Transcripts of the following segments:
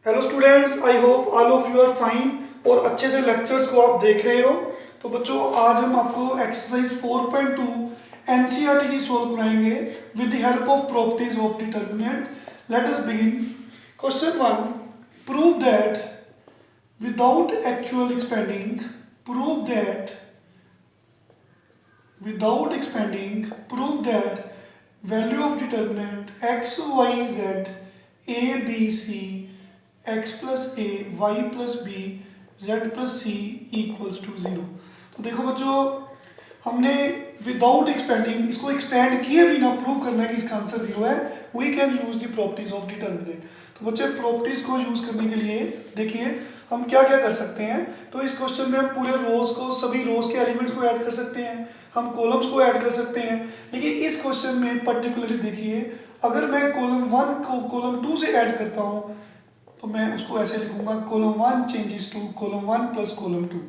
Hello students, I hope all of you are fine और अच्छे से लेक्चर्स को आप देख रहे हो। तो बच्चों, आज हम आपको एक्सरसाइज 4.2 एनसीईआरटी की सॉल्व कराएंगे with the help of properties of determinant. Let us begin. Question 1, prove that without actual expanding prove that without expanding prove that value of determinant x y z a b c x plus a y plus b z plus c equals to 0। तो देखो बच्चों, हमने without expanding इसको expand किए बिना prove करना है कि इसका आंसर 0 है। We can use the properties of determinant. तो बच्चे, प्रॉपर्टीज को यूज करने के लिए देखिए हम क्या क्या कर सकते हैं। तो इस क्वेश्चन में हम पूरे रोज को, सभी रोज के एलिमेंट्स को ऐड कर सकते हैं, हम कॉलम्स को ऐड कर सकते हैं। लेकिन इस क्वेश्चन में पर्टिकुलरली देखिए, अगर मैं कॉलम 1 को कॉलम 2 से ऐड करता हूँ तो मैं उसको ऐसे लिखूंगा, column 1 changes to column 1 plus column 2।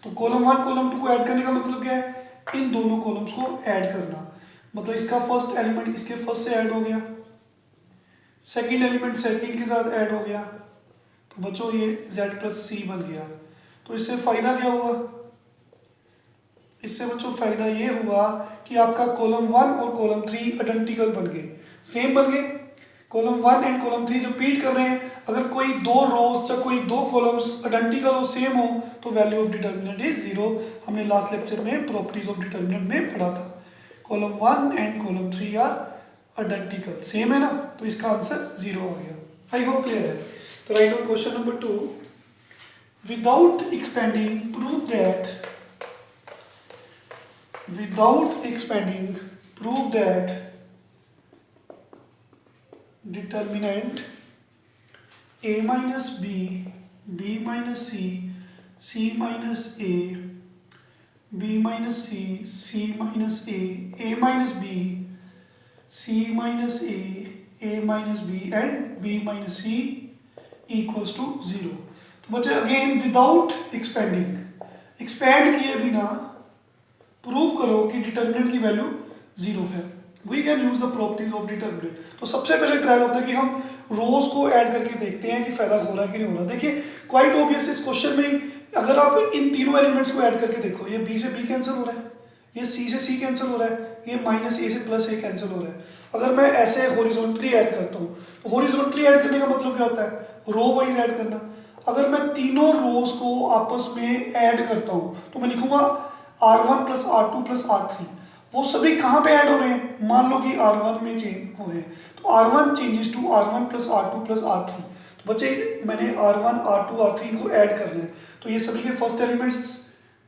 तो कॉलम 1 कॉलम 2 को ऐड करने का मतलब क्या है? इन दोनों कॉलम्स को ऐड करना। मतलब इसका फर्स्ट एलिमेंट इसके फर्स्ट से ऐड हो गया, सेकंड एलिमेंट सेकंड के साथ ऐड हो गया। तो बच्चों, ये z प्लस सी बन गया। तो इससे फायदा क्या हुआ? इससे बच्चों फायदा ये हुआ कि आपका कॉलम 1 और कॉलम 3 आइडेंटिकल बन गए, सेम बन गए। कॉलम 1 एंड कॉलम 3 रिपीट कर रहे हैं। अगर कोई दो रोज या कोई दो कॉलम्स आइडेंटिकल और सेम हो तो वैल्यू ऑफ डिटर्मिनेंट इज 0। हमने लास्ट लेक्चर में प्रॉपर्टीज ऑफ डिटर्मिनेंट में पढ़ा था। Column 1 and column 3 are identical, same है ना, तो इसका आंसर 0 हो गया। आई होप क्लियर है। तो right on question number 2, without expanding prove that determinant a minus b, b minus c, c minus a, b minus c, c minus a minus b, c minus a minus b and b minus c equals to 0। तो बच्चे, again without expanding, expand किए बिना prove करो कि determinant की value 0 है। We can use the properties of determinant. तो सबसे पहले ट्रायल होता है कि हम रोज को ऐड करके देखते हैं कि फायदा हो रहा है कि नहीं हो रहा। देखिए, क्वाइट ऑब्वियस इस क्वेश्चन में अगर आप इन तीनों एलिमेंट्स को ऐड करके देखो, ये b से b कैंसिल हो रहा है, ये c से c कैंसिल हो रहा है, ये माइनस a से प्लस a कैंसिल हो रहा है। अगर मैं ऐसे हॉरिजॉन्टली ऐड करता हूँ, तो हॉरिजॉन्टली ऐड करने का मतलब क्या होता है? रो वाइज ऐड करना। अगर मैं तीनों रोज को आपस में ऐड करता हूँ तो मैं लिखूंगा R1 plus R2 plus R3। वो सभी कहाँ पे ऐड हो रहे हैं? मान लो कि R1 में चेंज हो रहे हैं, तो R1 changes to R1 plus R2 plus R3। तो बच्चे, मैंने R1 R2 R3 इनको ऐड करना है, तो ये सभी के फर्स्ट एलिमेंट्स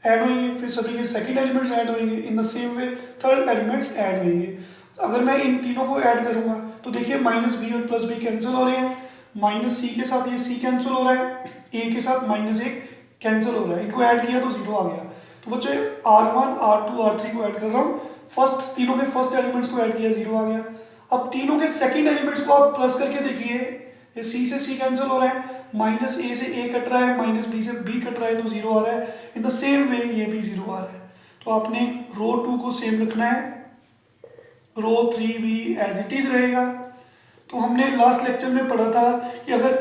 ऐड होंगे, फिर सभी के सेकंड एलिमेंट्स ऐड होंगे, इन the same way third elements add होंगे। अगर मैं इन तीनों को ऐड करूंगा तो देखिए माइनस बी और प्लस बी कैंसिल हो रहे हैं, माइनस सी के साथ ये सी कैंसिल हो रहा है, ए के साथ माइनस ए कैंसिल हो रहा है। इनको ऐड किया तो 0 आ गया। तो बच्चे, R1 R2 R3 को ऐड कर रहा हूँ, फर्स्ट तीनों के फर्स्ट एलिमेंट्स को ऐड किया, 0 आ गया। अब तीनों के सेकंड एलिमेंट्स को आप प्लस करके देखिए, ये C से C कैंसिल हो रहा है, माइनस A से A कट रहा है, माइनस B से B कट रहा है, तो 0 आ रहा है। इन द सेम वे ये भी 0 आ रहा है। तो आपने रो 2 को सेम रखना है, रो 3 भी एज इट इज रहेगा। तो हमने लास्ट लेक्चर में पढ़ा था कि अगर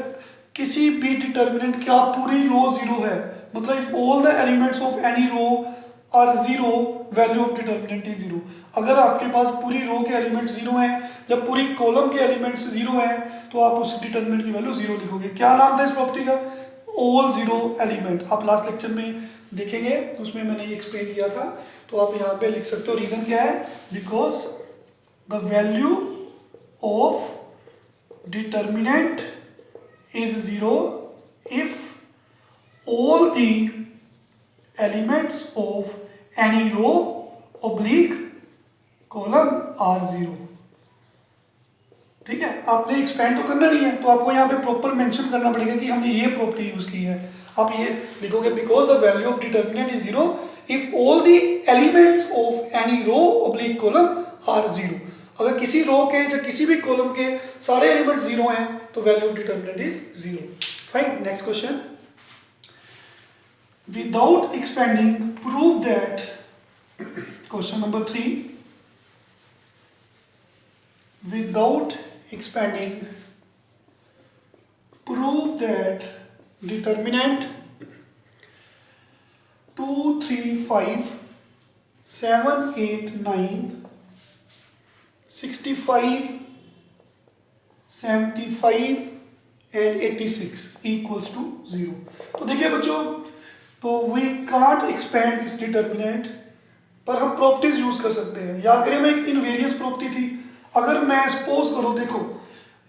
किसी भी डिटर्मिनेंट का पूरी रो 0 है, मतलब if all the elements of any row are 0, value of determinant is 0। अगर आपके पास पूरी रो के एलिमेंट्स 0 हैं, जब पूरी कॉलम के एलिमेंट्स 0 हैं, तो आप उस डिटर्मिनेंट की वैल्यू 0 लिखोगे। क्या नाम था इस प्रॉपर्टी का? All 0 element. आप लास्ट लेक्चर में देखेंगे, उसमें मैंने ये एक्सप्लेन किया था। तो आप यहाँ पे लिख सकते हो, रीजन क्या है? Because the value of determinant is 0 if all the elements of any row oblique column are 0। ठीक है, आपने एक्सपेंड तो करना नहीं है, तो आपको यहाँ पे प्रॉपर मेंशन करना पड़ेगा कि हमने ये प्रॉपर्टी यूज की है। आप ये लिखोगे, because the value of determinant is 0 if all the elements of any row oblique column are 0। अगर किसी रो के या किसी भी कॉलम के सारे एलिमेंट 0 हैं तो value of determinant is 0। Fine, next question, without expanding prove that, question number 3, without expanding prove that determinant 2, 3, 5, 7, 8, 9, 65, 75 and 86 equals to 0। तो देखिए बच्चों, तो we can't expand this determinant, पर हम प्रॉपर्टीज यूज कर सकते हैं। याद करिए मैं एक इनवेरियंस प्रॉपर्टी थी, अगर मैं सपोज करो, देखो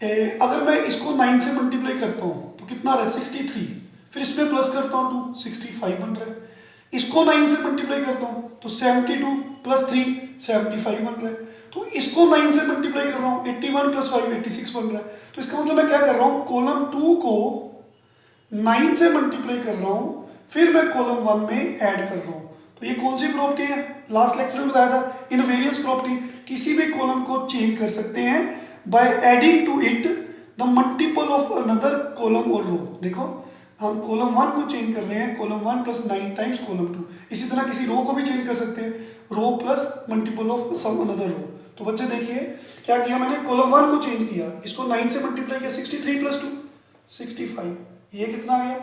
अगर मैं इसको 9 से मल्टीप्लाई करता हूँ तो कितना रहा है 63, फिर इसमें प्लस करता हूँ तो 65 बन रहा है। इसको 9 से मल्टीप्लाई करता हूँ तो 72 प्लस 3 75 बन रहा है। तो इसको 9 से मल्टीप्लाई कर रहा हूँ 81 प्लस 5 86 बन रहा है। तो इसका मतलब मैं क्या कर रहा हूँ, कॉलम 2 को 9 से मल्टीप्लाई कर रहा हूँ, फिर मैं कॉलम 1 में ऐड कर रहा हूँ। तो ये कौन सी प्रॉपर्टी है, लास्ट लेक्चर में बताया था, इनवेरियंस प्रॉपर्टी। किसी भी कॉलम को चेंज कर सकते हैं by adding to it the multiple of another column और रो। देखो हम कॉलम 1 को चेंज कर रहे हैं, कॉलम 1 प्लस 9 टाइम्स कॉलम 2। इसी तरह किसी रो को भी चेंज कर सकते हैं, row plus multiple of some another row. तो बच्चे देखिए क्या किया मैंने, कॉलम 1 को चेंज किया, इसको 9 से मल्टीप्लाई किया, 63 प्लस 2 65, ये कितना आ गया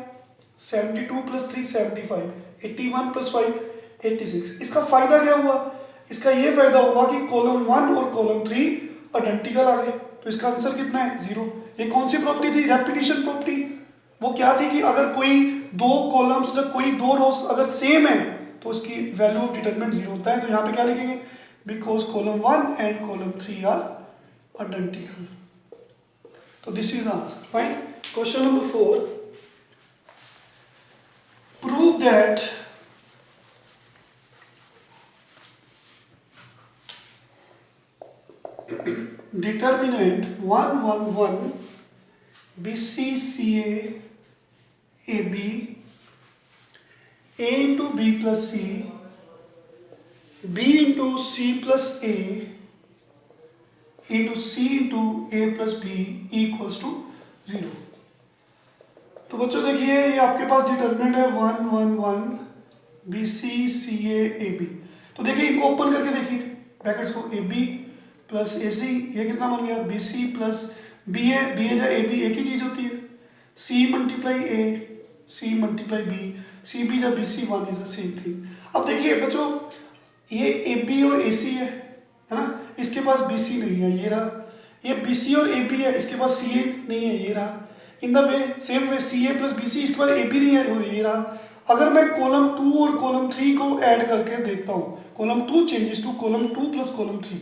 72 प्लस 3 75, 81 प्लस 5 86। इसका फायदा क्या हुआ, इसका ये फायदा हुआ कि कॉलम 1 और कॉलम 3 आइडेंटिकल आ गए। तो इसका आंसर कितना है 0। ये कौन सी प्रॉपर्टी थी, रेपिटेशन प्रॉपर्टी। वो क्या थी कि अगर कोई दो कॉलम्स, जब कोई दो रोज अगर सेम है तो उसकी वैल्यू ऑफ डिटरमिनेंट 0 होता है। तो यहाँ पे क्या लिखेंगे, because column 1 and column 3 are identical. तो this is answer, fine. Question number 4, prove that determinant 1 1 1 BC CA AB A into B plus C B into C plus A into C into A plus B equals to 0। तो बच्चों देखिए ये आपके पास determinant है 1 1 1 BC CA AB। तो देखिए इनको open करके देखिए ब्रैकेट्स को, AB प्लस AC, ये कितना बन गया BC प्लस BA, BA जा AB एक ही चीज होती है, C multiply A C multiply B, CB जा BC 1 is the same thing. अब देखिए बच्चों ये AB और AC है ना, इसके पास BC नहीं है, ये रहा। ये BC और AB है, इसके पास CA नहीं है, ये रहा। In the way same way CA plus BC, इसके पास AB नहीं है, वो ये रहा। अगर मैं कॉलम 2 और कॉलम 3 को ऐड करके देखता हूँ, column 2 changes to column 2 plus column 3,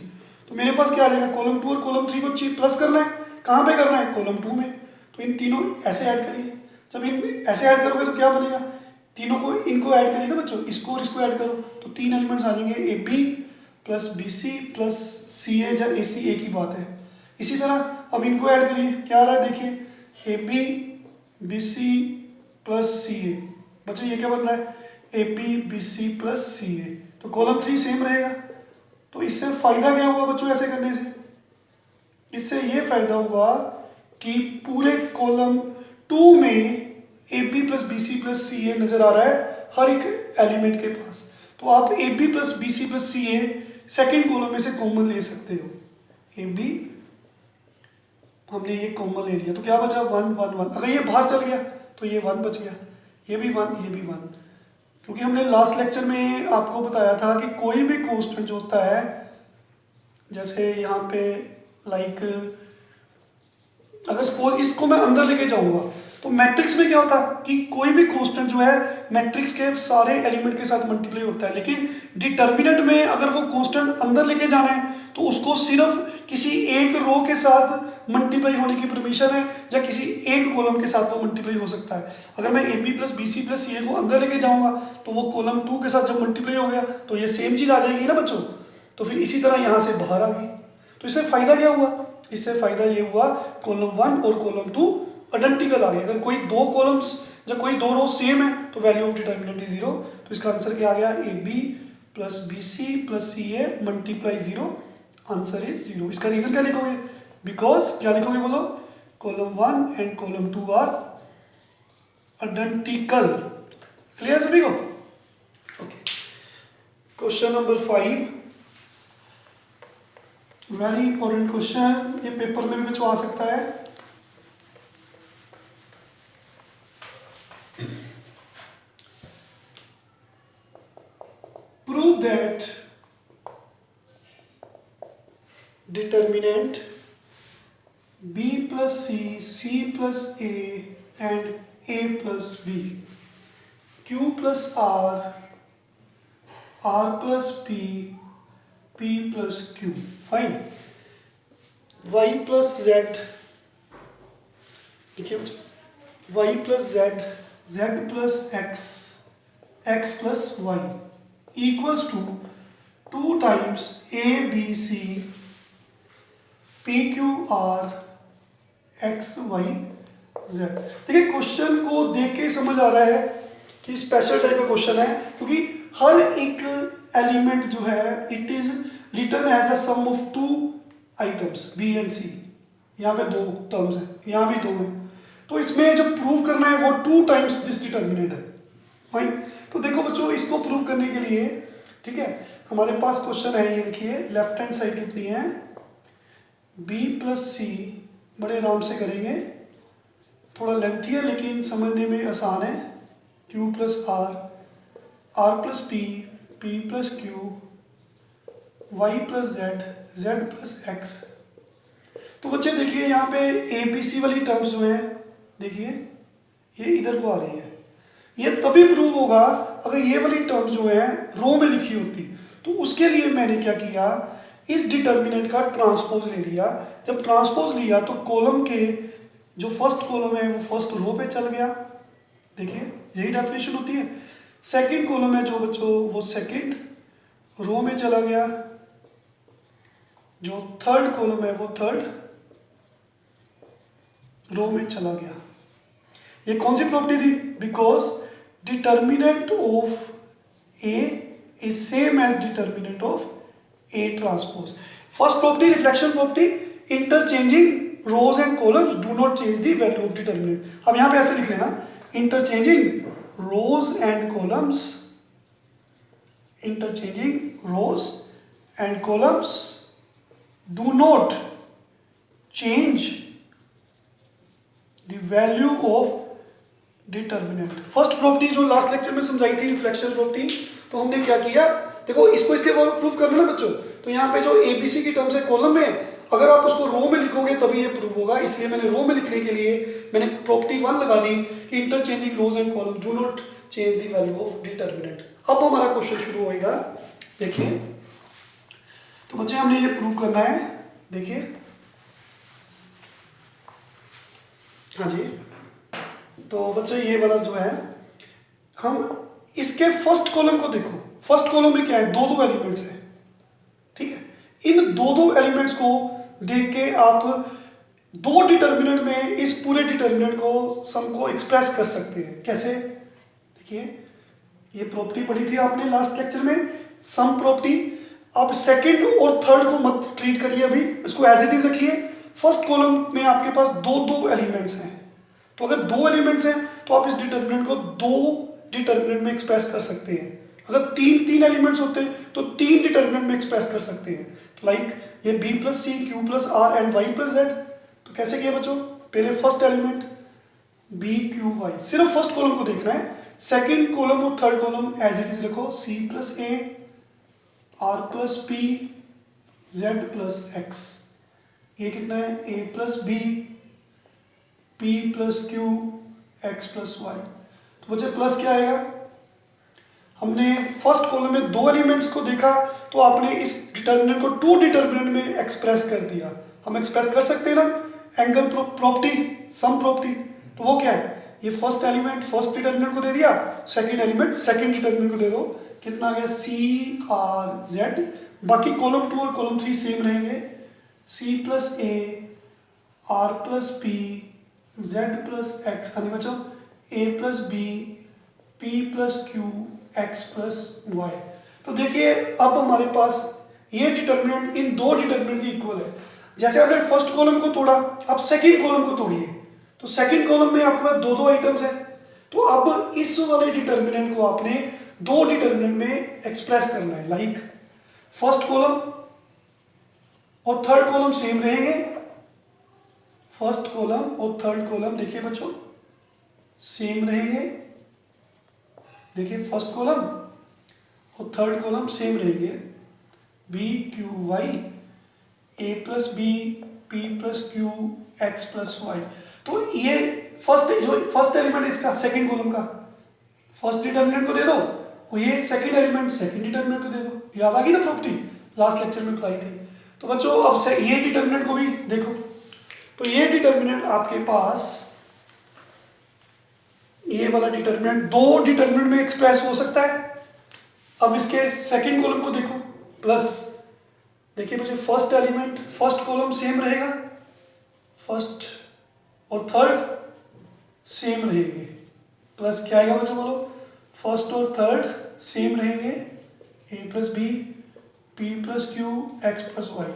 तो मेरे पास क्या आ जाएगा, कॉलम 2 और कॉलम 3 को प्लस करना है, कहाँ पे करना है, कॉलम 2 में। तो इन तीनों ऐसे ऐड करिए, जब इन ऐसे ऐड करोगे तो क्या बनेगा, तीनों को इनको ऐड करिए ना बच्चों, इसको और इसको ऐड करो तो 3 एलिमेंट्स आ जाएंगे, a b plus b c plus c a या ए सी, एक ही बात है। इसी तरह अब इनको ऐड करिए, क्या आ रहा है देखिए, a b b c plus c a. बच्चों ये क्या बन रहा है, a b b c plus c a. तो कॉलम 3 सेम रहेगा। तो इससे फायदा क्या हुआ बच्चों ऐसे करने से, इससे ये फायदा हुआ कि पूरे कॉलम 2 में a b plus b c plus c a नजर आ रहा है हर एक एलिमेंट के पास। तो आप a b plus b c plus c a second column में से कॉमन ले सकते हो। ए बी हमने ये कॉमन ले लिया तो क्या बचा 1 1 1। अगर ये बाहर चल गया तो ये 1 बच गया, ये भी 1 ये भी 1। क्योंकि हमने लास्ट लेक्चर में आपको बताया था कि कोई भी कांस्टेंट जो होता है, जैसे यहाँ पे लाइक अगर सपोज इसको मैं अंदर लेके जाऊंगा तो मैट्रिक्स में क्या होता है कि कोई भी कांस्टेंट जो है मैट्रिक्स के सारे एलिमेंट के साथ मल्टीप्लाई होता है, लेकिन डिटर्मिनेंट में अगर वो कांस्टेंट अंदर लेके जाना है तो उसको सिर्फ किसी एक रो के साथ मल्टीप्लाई होने की परमिशन है, या किसी एक कॉलम के साथ वो मल्टीप्लाई हो सकता है। अगर मैं a b plus b c plus c a को अंदर लेके जाऊंगा तो वो कॉलम 2 के साथ जब मल्टीप्लाई हो गया तो ये सेम चीज आ जाएगी ना बच्चों। तो फिर इसी तरह यहाँ से बाहर आ गई। तो इससे फायदा क्या हुआ, इससे फायदा ये हुआ कॉलम 1 और कॉलम 2 आइडेंटिकल आ गए। अगर कोई दो कॉलम्स जब कोई दो रो सेम है तो वैल्यू ऑफ डिटर्मिनेंट इज 0। तो इसका आंसर क्या आ गया, a b plus b c plus c a multiply 0, answer is 0। इसका रीजन क्या लिखोगे, बिकॉज क्या लिखोगे बोलो, column 1 and column 2 are identical. Clear सभी को? Okay, question number 5, very important question, ये पेपर में भी बच्चों आ सकता है। that determinant b plus c, c plus a and a plus b, q plus r plus p, p plus q. Fine. y plus z, देखिए y plus z, z plus x, x plus y equals to 2 times a b c p q r x y z. देखिए question को देख के समझ आ रहा है कि special type का क्वेश्चन है, क्योंकि हर एक एलिमेंट जो है it is written as the sum of 2 items b and c. यहाँ पे 2 टर्म्स हैं, यहाँ भी 2 हैं, तो इसमें जो प्रूव करना है वो 2 टाइम्स दिस डिटर्मिनेंट है. फाइन. तो देखो बच्चों, इसको प्रूव करने के लिए, ठीक है, हमारे पास क्वेश्चन है, ये देखिए लेफ्ट हैंड साइड कितनी है, b प्लस सी, बड़े आराम से करेंगे, थोड़ा लेंथी है लेकिन समझने में आसान है, q plus r, r plus p, p plus q, y plus z, z plus x. तो बच्चे देखिए यहाँ पे ए बी सी वाली टर्म्स जो हैं, देखिए ये इधर को आ रही है. ये तभी प्रूव होगा अगर ये वाली टर्म्स जो है रो में लिखी होती. तो उसके लिए मैंने क्या किया, इस डिटर्मिनेंट का ट्रांसपोज ले लिया. जब ट्रांसपोज लिया तो कॉलम के जो फर्स्ट कॉलम है वो फर्स्ट रो पे चल गया. देखिए यही डेफिनेशन होती है. सेकंड कॉलम है जो बच्चों वो सेकंड रो में चला गया. जो थर्ड कॉलम है वो थर्ड रो में चला गया. ये कौन सी प्रॉपर्टी थी? Because determinant of a is same as determinant of a transpose. First property reflection property, interchanging rows and columns do not change the value of determinant. अब यहां पे ऐसे लिख लेना, interchanging rows and columns, interchanging rows and columns do not change the value of determinant. First property जो last lecture में समझाई थी रिफ्लेक्शन प्रॉपर्टी, तो हमने क्या किया, देखो इसको इसके बाद प्रूफ करना ना बच्चों. तो यहाँ पे जो एबीसी की टर्म्स है कॉलम में, अगर आप उसको रो में लिखोगे तभी ये प्रूव होगा. इसलिए मैंने रो में लिखने के लिए मैंने प्रॉपर्टी 1 लगा दी कि interchanging rows and column do not change the value of determinant. अब हमारा क्वेश्चन शुरू होएगा. देखिए तो बच्चे हमने ये प्रूव करना है. देखिए हाँ जी, तो बच्चे ये वाला जो है, हम इसके फर्स्ट कॉलम को देखो. फर्स्ट कॉलम में क्या है, 2 एलिमेंट्स हैं. ठीक है, इन 2 एलिमेंट्स को देख के आप 2 डिटर्मिनेंट में इस पूरे डिटर्मिनेंट को सम को एक्सप्रेस कर सकते हैं. कैसे? देखिए ये प्रॉपर्टी पढ़ी थी आपने लास्ट लेक्चर में, सम प्रॉपर्टी. आप सेकंड और थर्ड को मत ट्रीट करिए, अभी इसको एज इट इज रखिए. फर्स्ट कॉलम में आपके पास 2 एलिमेंट्स हैं, तो अगर 2 एलिमेंट्स हैं तो आप इस डिटर्मिनेंट को 2 डिटर्मिनेंट में एक्सप्रेस कर सकते हैं. अगर 3 एलिमेंट्स होते हैं तो 3 डिटर्मिनेंट में एक्सप्रेस कर सकते हैं. तो लाइक ये b plus c, q plus r and y plus z. तो कैसे किया बच्चों, पहले first element b q y, सिर्फ फर्स्ट कॉलम को देखना है. सेकेंड कॉलम और third column as it is रखो, c plus a, r plus p, z plus x. ये कितना है, a plus b, p plus q, x plus y. तो बच्चे प्लस क्या आएगा, हमने फर्स्ट कॉलम में 2 एलिमेंट्स को देखा तो आपने इस डिटर्मिनेंट को 2 डिटर्मिनेंट में एक्सप्रेस कर दिया. हम एक्सप्रेस कर सकते हैं ना एंगल प्रॉपर्टी, सम प्रॉपर्टी. तो वो क्या है, ये फर्स्ट एलिमेंट फर्स्ट डिटर्मिनेंट को दे दिया, सेकंड एलिमेंट सेकंड डिटर्मिनेंट को दे दो. कितना आ गया, सी आर जेड. बाकी कॉलम 2 और कॉलम 3 सेम रहेंगे, c plus a, r plus p, z plus x. हाँ जी बच्चों, a plus b, p plus q, x plus y. तो देखिए अब हमारे पास ये डिटर्मिनेंट इन 2 डिटर्मिनेंट की इक्वल है. जैसे आपने फर्स्ट कॉलम को तोड़ा, अब सेकंड कॉलम को तोड़िए. तो सेकंड कॉलम में आपके पास 2 आइटम्स हैं. तो अब इस वाले डिटर्मिनेंट को आपने 2 डिटर्मिनेंट में एक्सप्रेस करना है. लाइक फर्स्ट कॉलम और थर्ड कॉलम सेम रहेंगे. फर्स्ट कॉलम और थर्ड कॉलम देखिए बच्चों सेम रहेंगे. देखिए फर्स्ट कॉलम और थर्ड कॉलम सेम रहेंगे, b q y a plus b p plus q x plus y. तो ये फर्स्ट एलिमेंट इसका सेकंड कॉलम का फर्स्ट डिटर्मिनेंट को दे दो, और ये सेकंड एलिमेंट सेकंड डिटर्मिनेंट को दे दो। याद आ गई ना प्रॉपर्टी, लास्ट लेक्चर में बताई थी। तो बच्चों अब से ये डिटर्मिनेंट को भी देखो, तो ये डिटर्मिनेंट आपके पास, ये वाला डिटर्मिनेंट दो डिटर्मिनेंट में एक्सप्रेस हो सकता है। अब इसके सेकंड कॉलम को देखो, प्लस देखिए मुझे first element first column same रहेगा, फर्स्ट और थर्ड सेम रहेंगे, प्लस क्या आएगा बच्चों बोलो, फर्स्ट और थर्ड सेम रहेंगे, a plus b p plus q x plus y.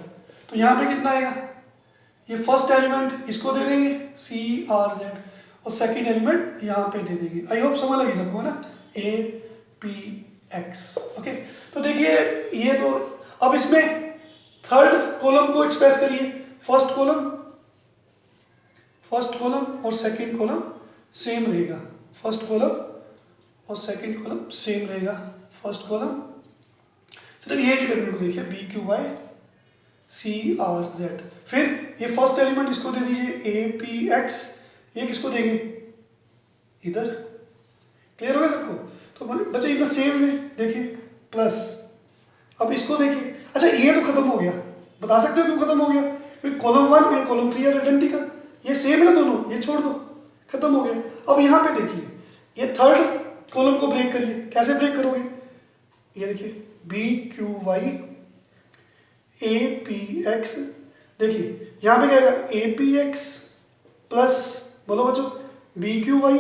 तो यहाँ पे कितना आएगा, ये फर्स्ट एलिमेंट इसको दे देंगे सी आर जेड, और सेकंड एलिमेंट यहाँ पे दे देंगे। आई होप समझ लगी सबको ना, ए पी एक्स। ओके, तो देखिए ये तो, अब इसमें थर्ड कॉलम को एक्सप्रेस करिए, फर्स्ट कॉलम और सेकंड कॉलम सेम रहेगा, फर्स्ट कॉलम और सेकंड कॉलम सेम रहेगा, फर्स्ट कॉलम। सिर्फ ये डिटरमिनेंट को देखिए, b q y c r z. फिर ये फर्स्ट एलिमेंट इसको दे दीजिए ए पी एक्स, ये किसको देंगे इधर। क्लियर हो गया सबको। तो बच्चे इधर सेम में देखिए, प्लस अब इसको देखिए। अच्छा ये तो खत्म हो गया, बता सकते हो क्यों खत्म हो गया, क्योंकि column 1 and column 3 are identical, ये सेम है ना दोनों, ये छोड़ दो, खत्म हो गया। अब यहाँ पे देखिए, ये थर्ड कॉलम को ब्रेक करिए, कैसे ब्रेक करोगे, ये देखिए b q y a p x, देखिए यहाँ पे क्या आएगा ए पी एक्स प्लस, बोलो बच्चों बी क्यू वाई,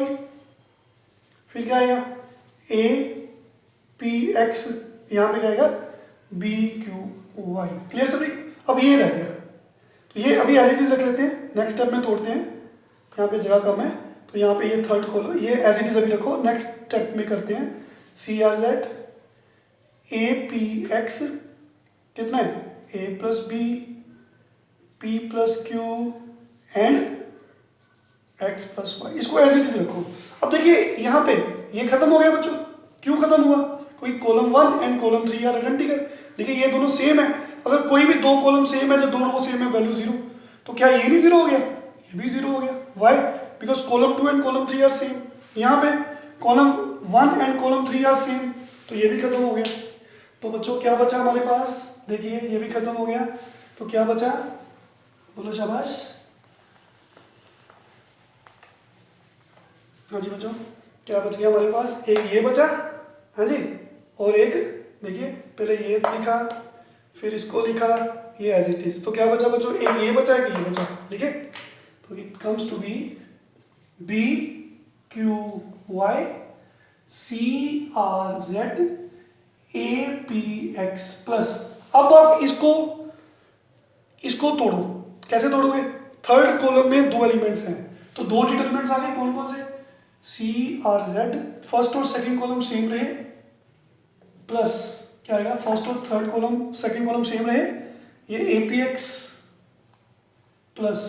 फिर क्या आएगा ए पी एक्स, यहाँ पे क्या आएगा बी क्यू वाई। क्लियर सभी। अब ये रह गया, तो ये अभी एज इट इज रख लेते हैं, नेक्स्ट स्टेप में तोड़ते हैं, यहाँ पे जगह कम है, तो यहाँ पे ये थर्ड कॉलम ये एज इट इज अभी रखो, नेक्स्ट स्टेप में करते हैं c r z a p x कितना है a plus b p plus q and x plus y, इसको एज इट इज रखो। अब देखिए यहाँ पे ये खत्म हो गया बच्चों, क्यों खत्म हुआ, कोई column 1 and column 3 are identical. देखिए ये दोनों सेम है, अगर कोई भी दो कॉलम सेम है तो दो रो सेम है, वैल्यू 0, तो क्या ये नहीं 0 हो गया, ये भी 0 हो गया। Why, because column 2 and column 3 are same. यहाँ पे column 1 and column 3 are same, तो ये भी खत्म हो गया। तो बच्चों क्या बचा हमारे पास, देखिए ये भी खत्म हो गया, तो क्या बचा, बोलो शाबाश। हाँ जी बच्चों, क्या बच गया हमारे पास, एक ये बचा, हाँ जी, और एक देखिए पहले ये लिखा फिर इसको लिखा, ये एज इट इज। तो क्या बचा बच्चों, एक ये बचा एक ये बचा, ठीक है। तो it comes to be b q y c r z a p x plus. अब आप इसको तोड़ो, कैसे तोड़ोगे, थर्ड कॉलम में दो एलिमेंट्स हैं, तो दो डिटरमिनेंट्स आ गए, कौन कौन से, सी आर जेड, फर्स्ट और सेकंड कॉलम सेम रहे, प्लस क्या आएगा, फर्स्ट और third column second column same रहे, ये a p x plus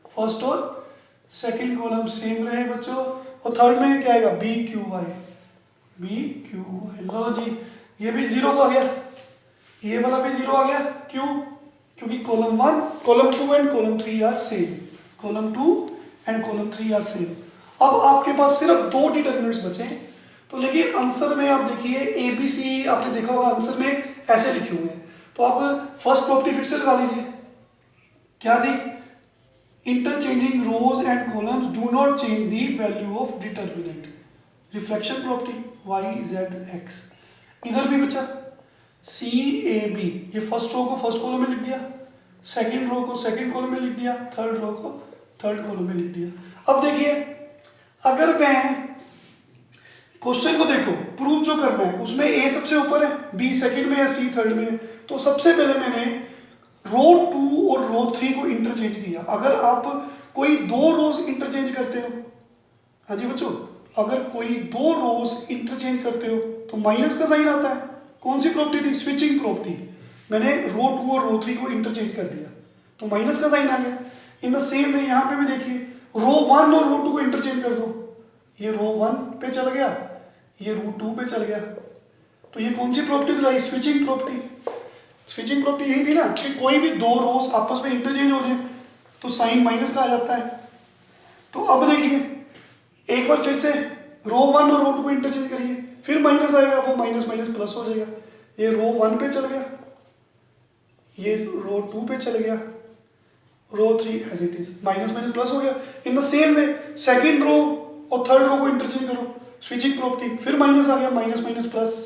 first और सेकंड कॉलम सेम रहे बच्चों, और थर्ड में क्या आएगा b q y, b q y. लो जी, ये भी 0 आ गया, ये वाला भी 0 आ गया, क्यों, क्योंकि column 1 column 2 and column 3 are same, column 2 and column 3 are same. अब आपके पास सिर्फ दो डिटरमिनेंट्स बचे, तो लेकिन आंसर में आप देखिए ए बी सी, आपने देखा होगा आंसर में ऐसे लिखे हुए हैं, तो आप फर्स्ट प्रॉपर्टी फिर से लगा लीजिए, क्या थी, interchanging rows and columns do not change the value of determinant, reflection property y z x. इधर भी बचा सी ए बी, ये फर्स्ट रो को फर्स्ट कॉलम में लिख दिया, सेकंड रो को सेकंड कॉलम में लिख दिया, थर्ड रो को थर्ड कॉलम में लिख दिया। अब देखिए अगर मैं क्वेश्चन को देखो, प्रूफ जो करना है उसमें ए सबसे ऊपर है, बी सेकंड में है, सी थर्ड में है, तो सबसे पहले मैंने रो 2 और रो 3 को इंटरचेंज किया। अगर आप कोई दो रोज इंटरचेंज करते हो, हाँ जी बच्चों, अगर कोई दो रोज इंटरचेंज करते हो तो माइनस का साइन आता है, कौन सी प्रॉपर्टी थी, स्विचिंग प्रॉपर्टी। मैंने रो 2 और रो 3 को इंटरचेंज कर दिया तो माइनस का साइन आ गया। इन द सेम वे यहाँ पे भी देखिए, रो 1 और रो 2 को इंटरचेंज कर दो, ये रो 1 पे चल गया, ये रो 2 पे चल गया, तो ये कौन सी प्रॉपर्टीज लाई? Switching property. स्विचिंग प्रॉपर्टी यही थी ना कि कोई भी दो रोज आपस में इंटरचेंज हो जाए तो साइन माइनस का आ जाता है। तो अब देखिए एक बार फिर से रो 1 और रो 2 को इंटरचेंज करिए, फिर माइनस आएगा, वो माइनस माइनस प्लस हो जाएगा। ये रो 1 पे चल गया, ये रो 2 पे चल गया, row 3 as it is, minus minus plus हो गया। In the same way second row और थर्ड रो को इंटरचेंज करो, स्विचिंग प्रॉपर्टी, फिर माइनस आ गया, माइनस माइनस प्लस।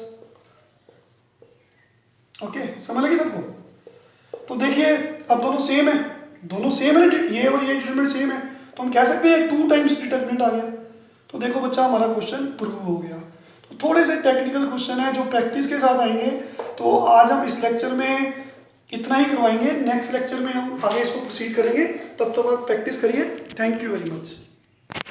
ओके, समझ लगी सबको? तो देखिए अब दोनों सेम है, दोनों सेम है, ये और ये डिटरमिनेंट सेम है, तो हम कह सकते हैं 2 टाइम्स डिटरमिनेंट आ गया। तो देखो बच्चा हमारा क्वेश्चन प्रूव हो गया। तो थोड़े से टेक्निकल क्वेश्चन है जो प्रैक्टिस के साथ आएंगे। तो आज हम इस लेक्चर में इतना ही करवाएंगे, नेक्स्ट लेक्चर में हम आगे इसको प्रोसीड करेंगे। तब तक आप प्रैक्टिस करिए। Thank you very much.